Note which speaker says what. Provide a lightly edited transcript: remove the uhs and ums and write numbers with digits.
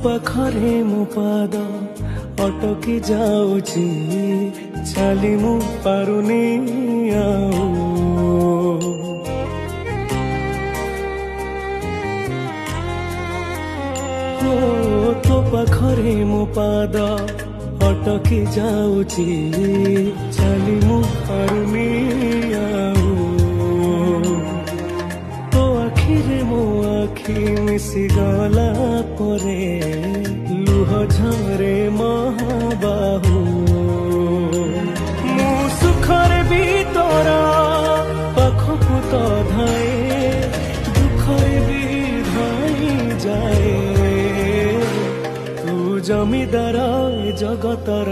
Speaker 1: ପାଖରେ ମୋ ପାଦ ଅଟକି ଯାଉଛି, ଚାଲି ମୁଁ ପାରୁନି ଆଉ। ତୋ ପାଖରେ ମୋ ପାଦ ଅଟକି ଯାଉଛି, ଚାଲି ମୁଁ ପାରୁନି ଆଉ। ତୋ ଆଖିରେ ମୋ ଆଖି ମିଶିଗଲା ପରେ ଲୁହ ଝରେ ମହାବାହୁ। ମୁଁ ସୁଖରେ ବି ତୋର ପାଖକୁ ତ ଧାଏ, ଦୁଃଖରେ ବି ଧାଇ ଯାଏ। ତୁ ଜମିଦାର ଏ ଜଗତର